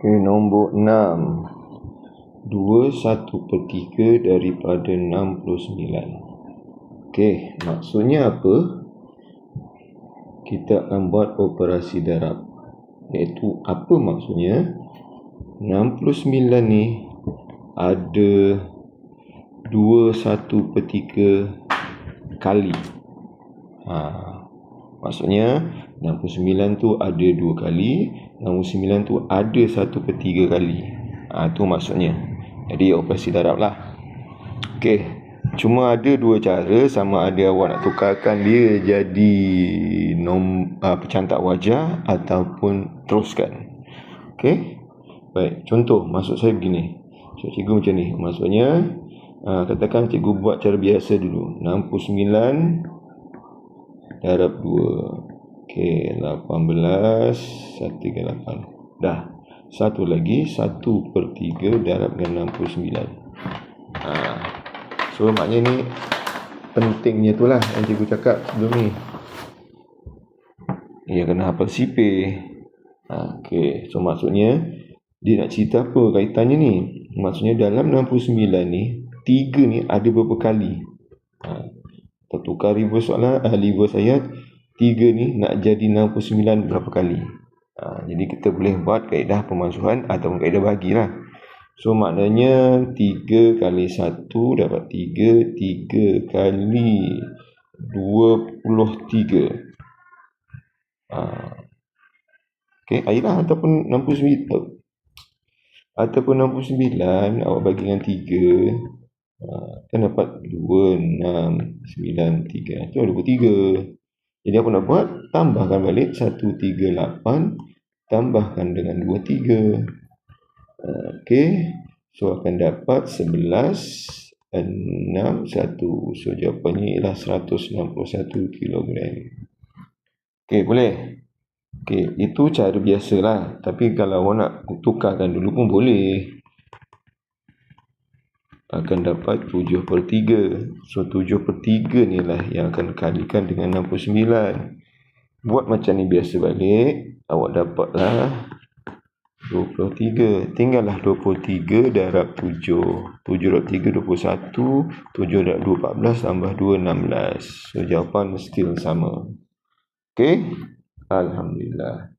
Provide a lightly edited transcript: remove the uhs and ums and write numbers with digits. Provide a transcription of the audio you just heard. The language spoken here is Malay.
Nombor 6. 2/1/3 daripada 69. Maksudnya apa? Kita akan buat operasi darab. Iaitu apa maksudnya? 69 ni ada 2/1/3 kali. Maksudnya 69 tu ada 2 kali, 69 tu ada 1/3 kali. Tu maksudnya. Jadi operasi darab lah. Cuma ada dua cara, sama ada awak nak tukarkan dia jadi pecantak wajah ataupun teruskan. Baik, contoh maksud saya begini. Cikgu macam ni. Maksudnya katakan cikgu buat cara biasa dulu. 69 darab 2. 18 138. Dah. Satu lagi, 1/3 darab dengan 69. So maknanya ni pentingnya tu lah yang cikgu cakap sebelum ni. Ia kena hafal sipir. So maksudnya dia nak cerita apa kaitannya ni? Maksudnya dalam 69 ni 3 ni ada berapa kali? Tertukar reverse soalan, reverse ayat. 3 ni nak jadi 69 berapa kali? Jadi kita boleh buat kaedah pemansuhan ataupun kaedah bahagilah. So maknanya 3 kali 1 dapat 3. 3 kali 23. Ayolah, ataupun 69 awak bagi dengan 3, kan dapat 2, 6, 9, 3. Itu 23. Jadi apa nak buat? Tambahkan balik 138 tambahkan dengan 23. So akan dapat 11 6 1. So jawapannya ialah 161 kilogram. Boleh? Itu cara biasalah. Tapi kalau awak nak tukarkan dulu pun boleh. Akan dapat 7/3. So 7/3 ni lah yang akan kalikan dengan 69. Buat macam ni biasa balik, awak dapatlah 23. Tinggallah 23 darab 7. 7/3 21. 7/2 14 tambah 2 16. So jawapan still sama. Alhamdulillah.